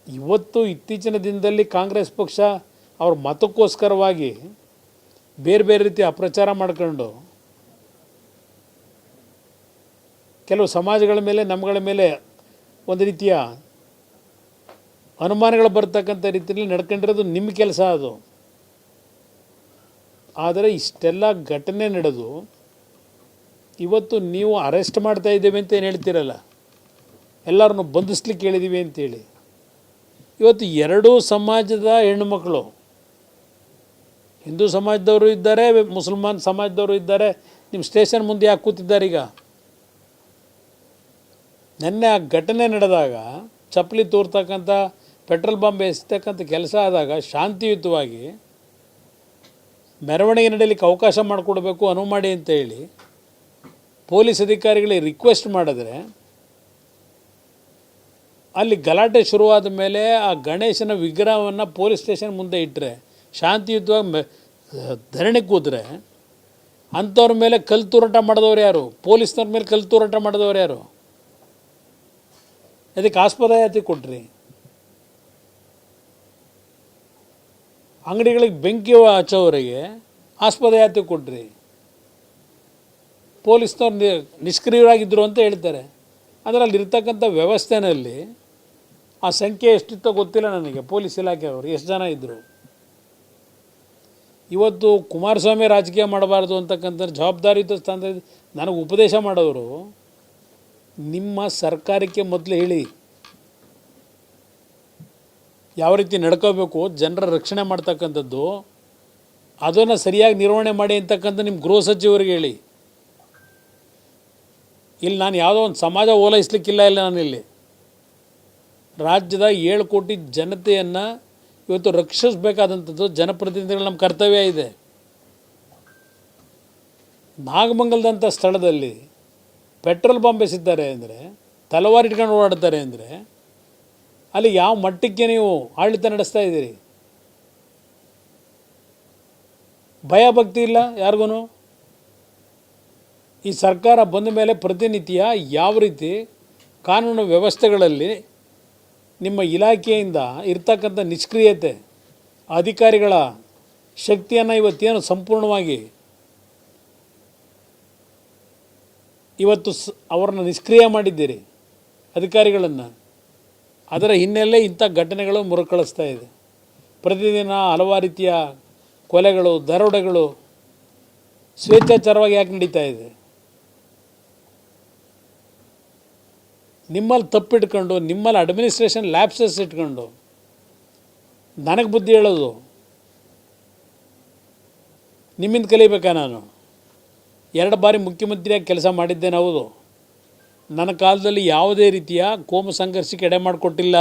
ಇವತ್ತು ಇತ್ತೀಚಿನ ದಿನದಲ್ಲಿ ಕಾಂಗ್ರೆಸ್ ಪಕ್ಷ ಅವ್ರ ಮತಕ್ಕೋಸ್ಕರವಾಗಿ ಬೇರೆ ಬೇರೆ ರೀತಿ ಅಪ್ರಚಾರ ಮಾಡ್ಕೊಂಡು ಕೆಲವು ಸಮಾಜಗಳ ಮೇಲೆ ನಮ್ಮಗಳ ಮೇಲೆ ಒಂದು ರೀತಿಯ ಅನುಮಾನಗಳು ಬರ್ತಕ್ಕಂಥ ರೀತಿಯಲ್ಲಿ ನಡ್ಕೊಂಡಿರೋದು ನಿಮ್ಮ ಕೆಲಸ ಅದು. ಆದರೆ ಇಷ್ಟೆಲ್ಲ ಘಟನೆ ನಡೆದು ಇವತ್ತು ನೀವು ಅರೆಸ್ಟ್ ಮಾಡ್ತಾ ಇದ್ದೇವೆ ಅಂತ ಏನು ಹೇಳ್ತಿರಲ್ಲ, ಎಲ್ಲರನ್ನು ಬಂಧಿಸ್ಲಿಕ್ಕೆ ಹೇಳಿದ್ದೀವಿ ಅಂತೇಳಿ. ಇವತ್ತು ಎರಡೂ ಸಮಾಜದ ಹೆಣ್ಣುಮಕ್ಕಳು, ಹಿಂದೂ ಸಮಾಜದವರು ಇದ್ದಾರೆ, ಮುಸಲ್ಮಾನ್ ಸಮಾಜದವರು ಇದ್ದಾರೆ, ನಿಮ್ಮ ಸ್ಟೇಷನ್ ಮುಂದೆ ಯಾಕೆ ಕೂತಿದ್ದಾರೆ? ಈಗ ನೆನ್ನೆ ಆ ಘಟನೆ ನಡೆದಾಗ ಚಪ್ಪಲಿ ತೋರ್ತಕ್ಕಂಥ, ಪೆಟ್ರೋಲ್ ಬಾಂಬ್ ಎಸ್ತಕ್ಕಂಥ ಕೆಲಸ ಆದಾಗ ಶಾಂತಿಯುತವಾಗಿ ಮೆರವಣಿಗೆ ನಡೆಯಲಿಕ್ಕೆ ಅವಕಾಶ ಮಾಡಿಕೊಡ್ಬೇಕು, ಅನುವು ಮಾಡಿ ಅಂತ ಹೇಳಿ ಪೊಲೀಸ್ ಅಧಿಕಾರಿಗಳಿಗೆ ರಿಕ್ವೆಸ್ಟ್ ಮಾಡಿದ್ರೆ ಅಲ್ಲಿ ಗಲಾಟೆ ಶುರುವಾದ ಮೇಲೆ ಆ ಗಣೇಶನ ವಿಗ್ರಹವನ್ನು ಪೊಲೀಸ್ ಸ್ಟೇಷನ್ ಮುಂದೆ ಇಟ್ಟರೆ, ಶಾಂತಿಯುತವಾಗಿ ಧರಣಿ ಕೂತ್ರೆ ಅಂಥವ್ರ ಮೇಲೆ ಕಲ್ಲು ತೂರಾಟ ಮಾಡಿದವ್ರು ಯಾರು? ಪೊಲೀಸ್ನವ್ರ ಮೇಲೆ ಕಲ್ಲು ತೂರಾಟ ಮಾಡಿದವ್ರು ಯಾರು? ಅದಕ್ಕೆ ಆಸ್ಪದ ಯಾತಿ ಕೊಟ್ರಿ? ಅಂಗಡಿಗಳಿಗೆ ಬೆಂಕಿ ಹಚ್ಚೋವರಿಗೆ ಆಸ್ಪದ ಯಾತಿ ಕೊಟ್ರಿ? ಪೊಲೀಸ್ನವ್ರು ನಿಷ್ಕ್ರಿಯರಾಗಿದ್ದರು ಅಂತ ಹೇಳ್ತಾರೆ. ಅದರಲ್ಲಿ ಇರ್ತಕ್ಕಂಥ ವ್ಯವಸ್ಥೆಯಲ್ಲಿ ಆ ಸಂಖ್ಯೆ ಎಷ್ಟಿತ್ತೋ ಗೊತ್ತಿಲ್ಲ ನನಗೆ, ಪೊಲೀಸ್ ಇಲಾಖೆಯವರು ಎಷ್ಟು ಜನ ಇದ್ದರು. ಇವತ್ತು ಕುಮಾರಸ್ವಾಮಿ ರಾಜಕೀಯ ಮಾಡಬಾರ್ದು ಅಂತಕ್ಕಂಥ ಜವಾಬ್ದಾರಿಯುತ ಸ್ಥಾನದಲ್ಲಿ ನನಗೆ ಉಪದೇಶ ಮಾಡೋರು, ನಿಮ್ಮ ಸರ್ಕಾರಕ್ಕೆ ಮೊದಲು ಹೇಳಿ ಯಾವ ರೀತಿ ನಡ್ಕೋಬೇಕು, ಜನರ ರಕ್ಷಣೆ ಮಾಡ್ತಕ್ಕಂಥದ್ದು, ಅದನ್ನು ಸರಿಯಾಗಿ ನಿರ್ವಹಣೆ ಮಾಡಿ ಅಂತಕ್ಕಂಥ ನಿಮ್ಮ ಗೃಹ ಸಚಿವರಿಗೆ ಹೇಳಿ. ಇಲ್ಲಿ ನಾನು ಯಾವುದೋ ಒಂದು ಸಮಾಜ ಓಲೈಸಲಿಕ್ಕಿಲ್ಲ. ನಾನಿಲ್ಲಿ ರಾಜ್ಯದ 7 ಕೋಟಿ ಜನತೆಯನ್ನು ಇವತ್ತು ರಕ್ಷಿಸಬೇಕಾದಂಥದ್ದು ಜನಪ್ರತಿನಿಧಿಗಳು ನಮ್ಮ ಕರ್ತವ್ಯ ಇದೆ. ನಾಗಮಂಗಲದಂಥ ಸ್ಥಳದಲ್ಲಿ ಪೆಟ್ರೋಲ್ ಬಾಂಬ್ ಎಸೆದಿದ್ದಾರೆ ಅಂದರೆ, ತಲವಾರು ಇಟ್ಕೊಂಡು ಓಡಾಡ್ತಾರೆ ಅಂದರೆ, ಅಲ್ಲಿ ಯಾವ ಮಟ್ಟಕ್ಕೆ ನೀವು ಆಡಳಿತ ನಡೆಸ್ತಾ ಇದ್ದೀರಿ? ಭಯ ಭಕ್ತಿ ಇಲ್ಲ ಯಾರಿಗೂ. ಈ ಸರ್ಕಾರ ಬಂದ ಮೇಲೆ ಪ್ರತಿನಿತ್ಯ ಯಾವ ರೀತಿ ಕಾನೂನು ವ್ಯವಸ್ಥೆಗಳಲ್ಲಿ ನಿಮ್ಮ ಇಲಾಖೆಯಿಂದ ಇರ್ತಕ್ಕಂಥ ನಿಷ್ಕ್ರಿಯತೆ, ಅಧಿಕಾರಿಗಳ ಶಕ್ತಿಯನ್ನು ಇವತ್ತೇನು ಸಂಪೂರ್ಣವಾಗಿ ಇವತ್ತು ಅವರನ್ನು ನಿಷ್ಕ್ರಿಯ ಮಾಡಿದ್ದೀರಿ ಅಧಿಕಾರಿಗಳನ್ನು, ಅದರ ಹಿನ್ನೆಲೆ ಇಂಥ ಘಟನೆಗಳು ಮರುಕಳಿಸ್ತಾ ಇದೆ. ಪ್ರತಿದಿನ ಹಲವಾರು ರೀತಿಯ ಕೊಲೆಗಳು, ದರೋಡೆಗಳು ಸ್ವೇಚ್ಛಾಚಾರವಾಗಿ ಯಾಕೆ ನಡೀತಾ ಇದೆ? ನಿಮ್ಮಲ್ಲಿ ತಪ್ಪಿಟ್ಕೊಂಡು, ನಿಮ್ಮಲ್ಲಿ ಅಡ್ಮಿನಿಸ್ಟ್ರೇಷನ್ ಲ್ಯಾಪ್ಸಸ್ ಇಟ್ಕೊಂಡು ನನಗೆ ಬುದ್ಧಿ ಹೇಳೋದು ನಿಮ್ಮಿಂದ ಕಲಿಬೇಕಾ? ನಾನು 2 ಬಾರಿ ಮುಖ್ಯಮಂತ್ರಿಯಾಗಿ ಕೆಲಸ ಮಾಡಿದ್ದೇನೆ, ಹೌದು. ನನ್ನ ಕಾಲದಲ್ಲಿ ಯಾವುದೇ ರೀತಿಯ ಕೋಮು ಸಂಘರ್ಷಕ್ಕೆ ಎಡೆ ಮಾಡಿಕೊಟ್ಟಿಲ್ಲ.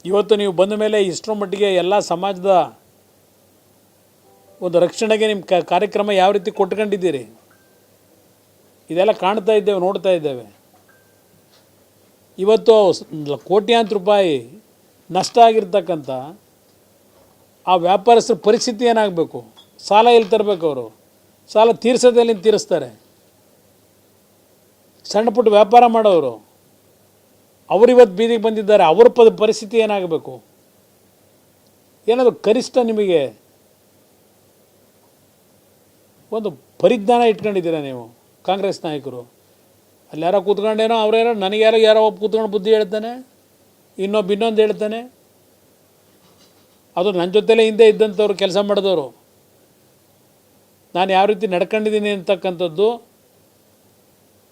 ಇವತ್ತು ನೀವು ಬಂದ ಮೇಲೆ ಇಷ್ಟರ ಮಟ್ಟಿಗೆ ಎಲ್ಲ ಸಮಾಜದ ಒಂದು ರಕ್ಷಣೆಗೆ ನಿಮ್ಮ ಕಾರ್ಯಕ್ರಮ ಯಾವ ರೀತಿ ಕೊಟ್ಕೊಂಡಿದ್ದೀರಿ, ಇದೆಲ್ಲ ಕಾಣ್ತಾ ಇದ್ದೇವೆ, ನೋಡ್ತಾ ಇದ್ದೇವೆ. ಇವತ್ತು ಕೋಟ್ಯಾಂತರ ರೂಪಾಯಿ ನಷ್ಟ ಆಗಿರ್ತಕ್ಕಂಥ ಆ ವ್ಯಾಪಾರಸ್ಥರ ಪರಿಸ್ಥಿತಿ ಏನಾಗಬೇಕು? ಸಾಲ ಎಲ್ಲಿ ತರಬೇಕು? ಅವರು ಸಾಲ ತೀರಿಸೋದಲ್ಲಿ ತೀರಿಸ್ತಾರೆ. ಸಣ್ಣ ಪುಟ್ಟ ವ್ಯಾಪಾರ ಮಾಡೋರು ಅವರು ಇವತ್ತು ಬೀದಿಗೆ ಬಂದಿದ್ದಾರೆ, ಅವ್ರ ಪರಿಸ್ಥಿತಿ ಏನಾಗಬೇಕು? ಏನಾದರೂ ಕನಿಷ್ಠ ನಿಮಗೆ ಒಂದು ಪರಿಜ್ಞಾನ ಇಟ್ಕೊಂಡಿದ್ದೀರಾ ನೀವು ಕಾಂಗ್ರೆಸ್ ನಾಯಕರು? ಅಲ್ಲಿ ಯಾರೋ ಕೂತ್ಕೊಂಡೇನೋ ಅವ್ರ್ಯಾರೋ, ಯಾರೋ ಒಬ್ಬ ಕೂತ್ಕೊಂಡು ಬುದ್ಧಿ ಹೇಳ್ತಾನೆ, ಇನ್ನೊಂದು ಹೇಳ್ತಾನೆ. ಅದು ನನ್ನ ಜೊತೆಲೇ ಹಿಂದೆ ಇದ್ದಂಥವ್ರು, ಕೆಲಸ ಮಾಡಿದವರು, ನಾನು ಯಾವ ರೀತಿ ನಡ್ಕೊಂಡಿದ್ದೀನಿ ಅಂತಕ್ಕಂಥದ್ದು,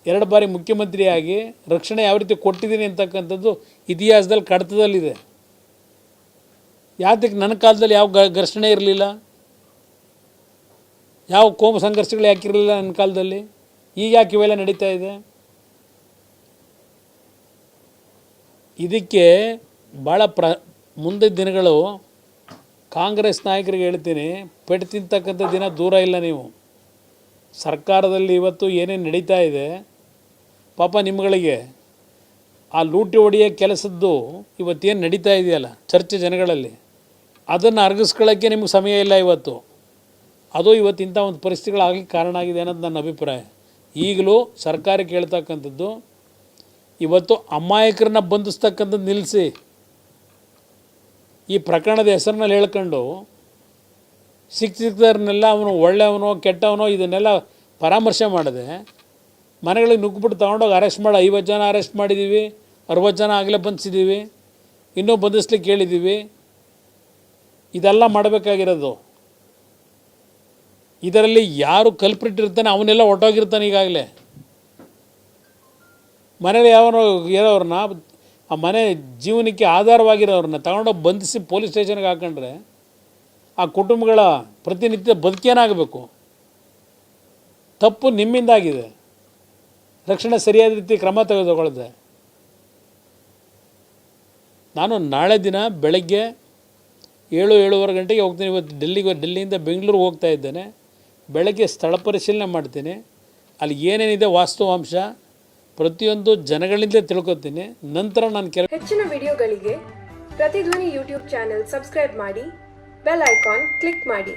2 ಬಾರಿ ಮುಖ್ಯಮಂತ್ರಿಯಾಗಿ ರಕ್ಷಣೆ ಯಾವ ರೀತಿ ಕೊಟ್ಟಿದ್ದೀನಿ ಅಂತಕ್ಕಂಥದ್ದು ಇತಿಹಾಸದಲ್ಲಿ ಕಡತದಲ್ಲಿದೆ. ಯಾತಕ್ಕೆ ನನ್ನ ಕಾಲದಲ್ಲಿ ಯಾವ ಘರ್ಷಣೆ ಇರಲಿಲ್ಲ, ಯಾವ ಕೋಮು ಸಂಘರ್ಷಗಳು ಯಾಕಿರಲಿಲ್ಲ ನನ್ನ ಕಾಲದಲ್ಲಿ? ಈಗ ಯಾಕೆ ಇವೆಲ್ಲ ನಡೀತಾ ಇದೆ? ಇದಕ್ಕೆ ಭಾಳ ಮುಂದೆ ದಿನಗಳು ಕಾಂಗ್ರೆಸ್ ನಾಯಕರಿಗೆ ಹೇಳ್ತೀನಿ, ಪೆಟ್ಟು ತಿಂತಕ್ಕಂಥ ದಿನ ದೂರ ಇಲ್ಲ. ನೀವು ಸರ್ಕಾರದಲ್ಲಿ ಇವತ್ತು ಏನೇನು ನಡೀತಾ ಇದೆ, ಪಾಪ ನಿಮ್ಮಗಳಿಗೆ ಆ ಲೂಟಿ ಹೊಡೆಯೋ ಕೆಲಸದ್ದು ಇವತ್ತೇನು ನಡೀತಾ ಇದೆಯಲ್ಲ ಚರ್ಚೆ ಜನಗಳಲ್ಲಿ, ಅದನ್ನು ಅರಗಿಸ್ಕೊಳ್ಳೋಕ್ಕೆ ನಿಮಗೆ ಸಮಯ ಇಲ್ಲ ಇವತ್ತು. ಅದು ಇವತ್ತಿಂಥ ಒಂದು ಪರಿಸ್ಥಿತಿಗಳಾಗಲಿಕ್ಕೆ ಕಾರಣ ಆಗಿದೆ ಅನ್ನೋದು ನನ್ನ ಅಭಿಪ್ರಾಯ. ಈಗಲೂ ಸರ್ಕಾರಕ್ಕೆ ಹೇಳ್ತಕ್ಕಂಥದ್ದು, ಇವತ್ತು ಅಮಾಯಕರನ್ನ ಬಂಧಿಸ್ತಕ್ಕಂಥದ್ದು ನಿಲ್ಲಿಸಿ ಈ ಪ್ರಕರಣದ ಹೆಸರಿನಲ್ಲಿ ಹೇಳ್ಕೊಂಡು ಸಿಕ್ಕಿದ್ದವ್ರನ್ನೆಲ್ಲ ಅವನು ಒಳ್ಳೆಯವನೋ ಕೆಟ್ಟವನೋ ಇದನ್ನೆಲ್ಲ ಪರಾಮರ್ಶೆ ಮಾಡಿದೆ ಮನೆಗಳಿಗೆ ನುಗ್ಗಿಬಿಟ್ಟು ತೊಗೊಂಡೋಗಿ ಅರೆಸ್ಟ್ ಮಾಡಿ 50 ಜನ ಅರೆಸ್ಟ್ ಮಾಡಿದ್ದೀವಿ, 60 ಜನ ಆಗಲೇ ಬಂಧಿಸಿದ್ದೀವಿ, ಇನ್ನೂ ಬಂಧಿಸ್ಲಿಕ್ಕೆ ಹೇಳಿದ್ದೀವಿ. ಇದೆಲ್ಲ ಮಾಡಬೇಕಾಗಿರೋದು. ಇದರಲ್ಲಿ ಯಾರು ಕಲ್ಪ್ರಿಟ್ ಇರ್ತಾನೆ ಅವನ್ನೆಲ್ಲ ಹೊಟ್ಟೋಗಿರ್ತಾನೆ. ಈಗಾಗಲೇ ಮನೇಲಿ ಯಾವನೋ ಇರೋರನ್ನ, ಆ ಮನೆ ಜೀವನಕ್ಕೆ ಆಧಾರವಾಗಿರೋರನ್ನ ತಗೊಂಡೋಗಿ ಬಂಧಿಸಿ ಪೊಲೀಸ್ ಸ್ಟೇಷನ್ಗೆ ಹಾಕೊಂಡ್ರೆ ಆ ಕುಟುಂಬಗಳ ಪ್ರತಿನಿತ್ಯ ಬದುಕೇನಾಗಬೇಕು? ತಪ್ಪು ನಿಮ್ಮಿಂದಾಗಿದೆ. ರಕ್ಷಣೆ ಸರಿಯಾದ ರೀತಿ ಕ್ರಮ ತೆಗೆದುಕೊಳ್ಳದೆ. ನಾನು ನಾಳೆ ದಿನ ಬೆಳಗ್ಗೆ 7-7:30 ಗಂಟೆಗೆ ಹೋಗ್ತೀನಿ. ಇವತ್ತು ಡೆಲ್ಲಿಯಿಂದ ಬೆಂಗಳೂರಿಗೆ ಹೋಗ್ತಾ ಇದ್ದೇನೆ. ಬೆಳಗ್ಗೆ ಸ್ಥಳ ಪರಿಶೀಲನೆ ಮಾಡ್ತೀನಿ. ಅಲ್ಲಿ ಏನೇನಿದೆ ವಾಸ್ತವಾಂಶ ಪ್ರತಿಯೊಂದು ಜನಗಳಿಂದಲೇ ತಿಳ್ಕೊತೀನಿ. ನಂತರ ನಾನು ಹೆಚ್ಚಿನ ವಿಡಿಯೋಗಳಿಗೆ ಪ್ರತಿಧ್ವನಿ ಯೂಟ್ಯೂಬ್ ಚಾನೆಲ್ ಸಬ್ಸ್ಕ್ರೈಬ್ ಮಾಡಿ, ಬೆಲ್ ಐಕಾನ್ ಕ್ಲಿಕ್ ಮಾಡಿ.